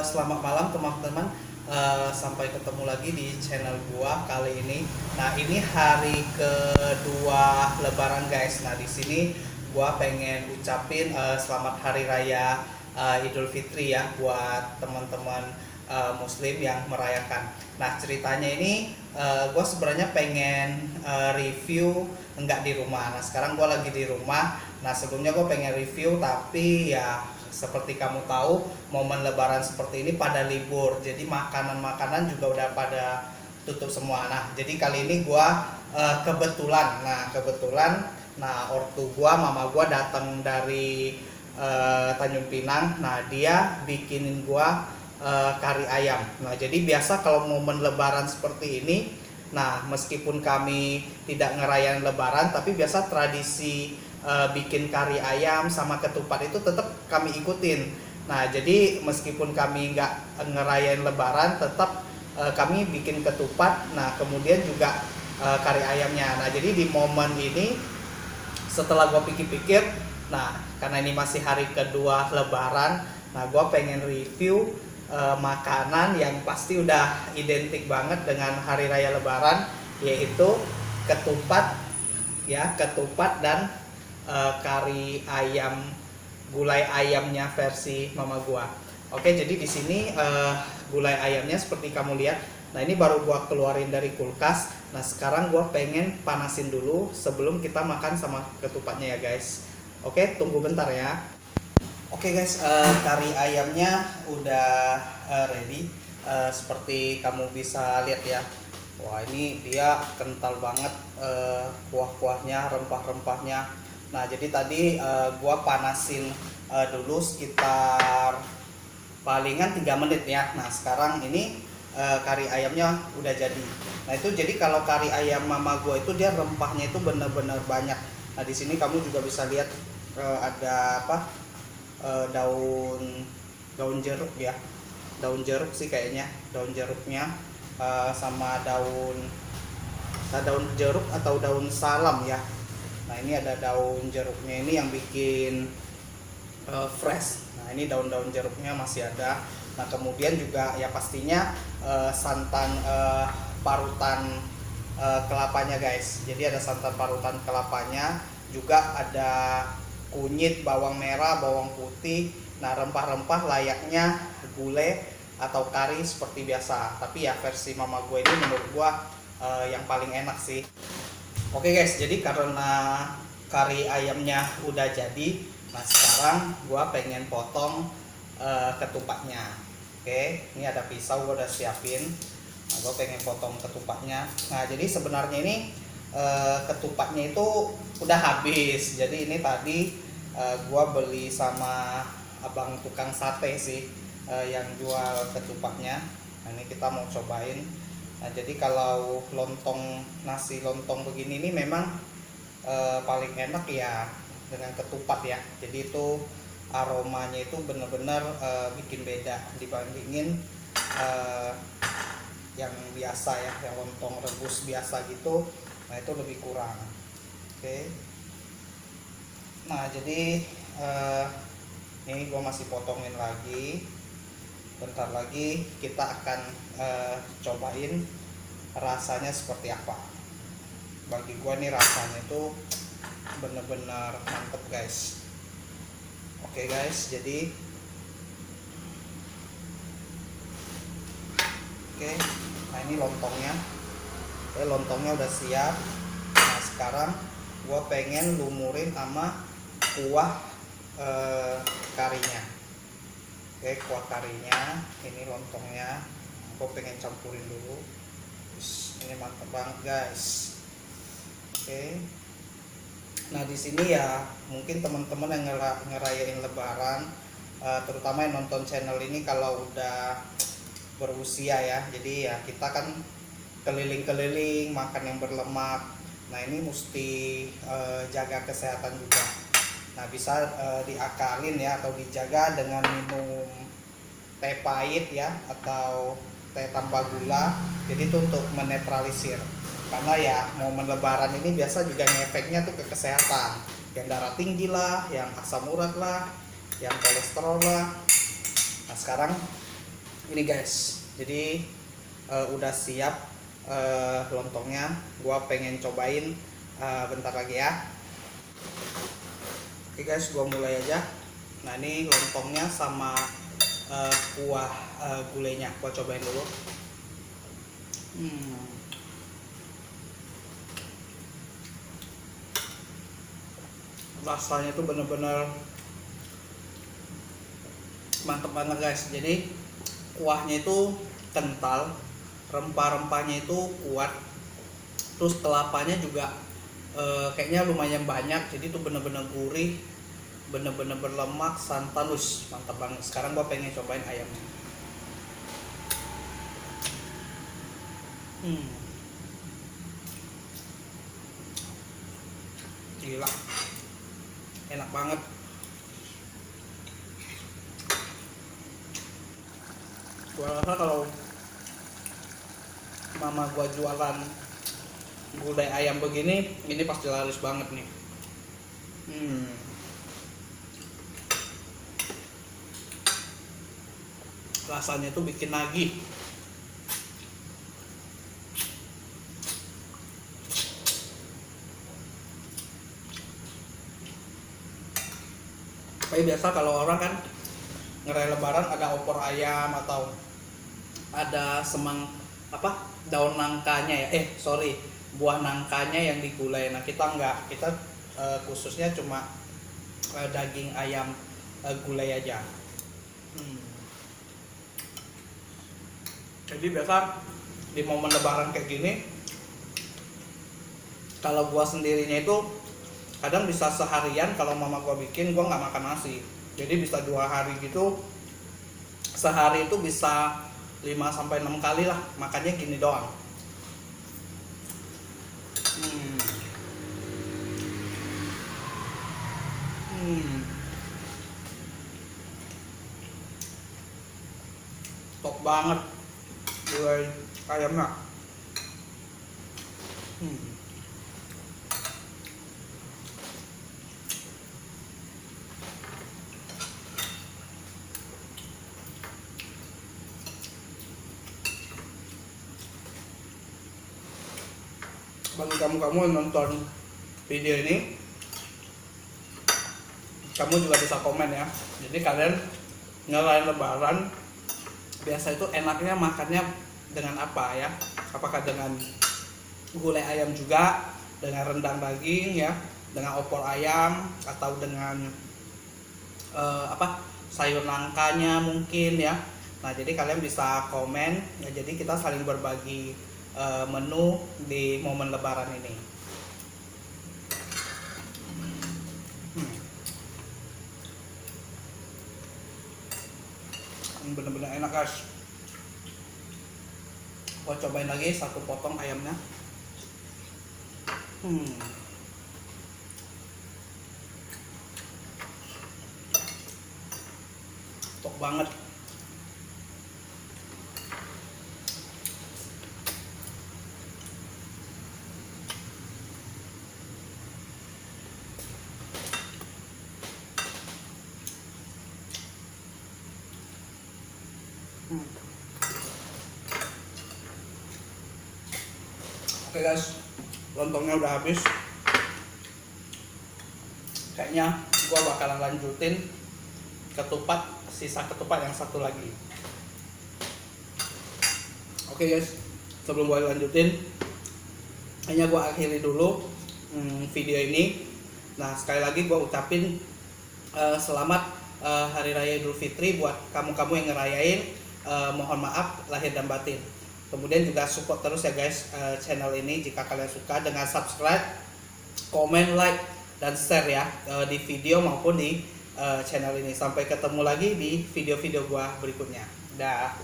Selamat malam teman-teman. Sampai ketemu lagi di channel gua kali ini. Nah, ini hari kedua Lebaran guys. Nah, di sini gua pengen ucapin selamat hari raya Idul Fitri ya buat teman-teman Muslim yang merayakan. Nah, ceritanya ini gua sebenarnya pengen review enggak di rumah. Nah, sekarang gua lagi di rumah. Nah, sebelumnya gua pengen review tapi ya seperti kamu tahu, momen lebaran seperti ini pada libur. Jadi makanan-makanan juga udah pada tutup semua. Nah, jadi kali ini gua kebetulan ortu gua, mama gua datang dari Tanjung Pinang. Nah, dia bikinin gua kari ayam. Nah, jadi biasa kalau momen lebaran seperti ini, nah meskipun kami tidak ngerayain lebaran, tapi biasa tradisi bikin kari ayam sama ketupat itu tetap kami ikutin. Nah, jadi meskipun kami nggak ngerayain lebaran, tetap kami bikin ketupat. Nah, kemudian juga kari ayamnya. Nah, jadi di momen ini setelah gue pikir-pikir, nah karena ini masih hari kedua lebaran, nah gue pengen review makanan yang pasti udah identik banget dengan hari raya lebaran, yaitu ketupat ya, ketupat dan kari ayam, gulai ayamnya versi mama gua. Oke, jadi di sini gulai ayamnya seperti kamu lihat. Nah, ini baru gua keluarin dari kulkas. Nah, sekarang gua pengen panasin dulu sebelum kita makan sama ketupatnya ya guys. Oke, tunggu bentar ya. Oke guys, kari ayamnya udah ready. Seperti kamu bisa lihat ya. Wah, ini dia kental banget, kuah-kuahnya, rempah-rempahnya. Nah, jadi tadi gua panasin dulu sekitar palingan 3 menit ya. Nah, sekarang ini kari ayamnya udah jadi. Nah, itu jadi kalau kari ayam mama gua itu dia rempahnya itu bener-bener banyak. Nah, di sini kamu juga bisa lihat ada apa? Daun jeruk ya. Daun jeruk sih kayaknya, daun jeruknya sama daun jeruk atau daun salam ya. Nah, ini ada daun jeruknya ini yang bikin fresh. Nah, ini daun-daun jeruknya masih ada. Nah, kemudian juga ya pastinya santan parutan kelapanya guys. Jadi ada santan parutan kelapanya, juga ada kunyit, bawang merah, bawang putih. Nah, rempah-rempah layaknya gulai atau kari seperti biasa. Tapi ya versi mama gue ini menurut gue yang paling enak sih. Oke guys, jadi karena kari ayamnya udah jadi, nah sekarang gua pengen potong ketupatnya. Oke, ini ada pisau gua udah siapin. Nah, gua pengen potong ketupatnya. Nah, jadi sebenarnya ini ketupatnya itu udah habis. Jadi ini tadi gua beli sama abang tukang sate sih yang jual ketupatnya. Nah, ini kita mau cobain. Nah, jadi kalau nasi lontong begini ini memang paling enak ya dengan ketupat ya. Jadi itu aromanya itu benar-benar bikin beda dibandingin yang biasa ya, yang lontong rebus biasa gitu. Nah, itu lebih kurang. Oke. Nah, jadi ini gue masih potongin lagi. Bentar lagi kita akan cobain rasanya seperti apa. Bagi gua nih rasanya itu bener-bener mantep guys. Oke guys, jadi nah ini lontongnya. Lontongnya udah siap. Nah, sekarang gua pengen lumurin sama kuah karinya. Kuah karinya, ini lontongnya aku pengen campurin dulu. Ini mantap banget guys. Nah, di sini ya mungkin teman-teman yang ngerayain lebaran, terutama yang nonton channel ini kalau udah berusia ya, jadi ya kita kan keliling-keliling makan yang berlemak. Nah, ini mesti jaga kesehatan juga. Nah, bisa diakalin ya atau dijaga dengan minum teh pahit ya atau teh tanpa gula. Jadi itu untuk menetralisir. Karena ya momen lebaran ini biasa juga ngefeknya tuh ke kesehatan. Yang darah tinggi lah, yang asam urat lah, yang kolesterol lah. Nah, sekarang ini guys, jadi udah siap lontongnya. Gua pengen cobain bentar lagi ya. Oke guys, gua mulai aja. Nah ini lontongnya sama kuah gulainya, gua cobain dulu. Rasanya tuh bener-bener mantep banget guys. Jadi kuahnya itu kental, rempah-rempahnya itu kuat, terus kelapanya juga kayaknya lumayan banyak, jadi tuh bener-bener gurih, bener-bener berlemak, santan, mantap banget. Sekarang gua pengen cobain ayamnya. Gila, enak banget. Gua rasa kalau mama gua jualan gulai ayam begini, ini pasti laris banget nih. Rasanya tuh bikin nagih. Kayak biasa kalau orang kan ngerayain lebaran ada opor ayam atau ada daun nangkanya ya, buah nangkanya yang digulai. Nah kita enggak, kita khususnya cuma daging ayam gulai aja. Jadi biasa di momen lebaran kayak gini, kalau gua sendirinya itu kadang bisa seharian, kalau mama gua bikin gua nggak makan nasi. Jadi bisa 2 hari gitu, sehari itu bisa 5-6 kali lah makannya gini doang. Top banget gulai ayamnya. Bagi kamu yang nonton video ini, kamu juga bisa komen ya. Jadi kalian ngerayain lebaran biasa itu enaknya makannya dengan apa ya? Apakah dengan gulai ayam juga, dengan rendang daging ya, dengan opor ayam, atau dengan sayur nangkanya mungkin ya. Nah jadi kalian bisa komen ya, jadi kita saling berbagi menu di momen lebaran ini. Bener-bener enak guys. Gua cobain lagi 1 potong ayamnya. Top banget. Oke guys, lontongnya udah habis. Kayaknya gua bakalan lanjutin sisa ketupat yang satu lagi. Oke guys, sebelum gua lanjutin, hanya gua akhiri dulu video ini. Nah sekali lagi gua ucapin selamat Hari Raya Idul Fitri buat kamu-kamu yang ngerayain. Mohon maaf lahir dan batin. Kemudian juga support terus ya guys channel ini jika kalian suka, dengan subscribe, komen, like, dan share ya di video maupun di channel ini. Sampai ketemu lagi di video-video gua berikutnya. Dah.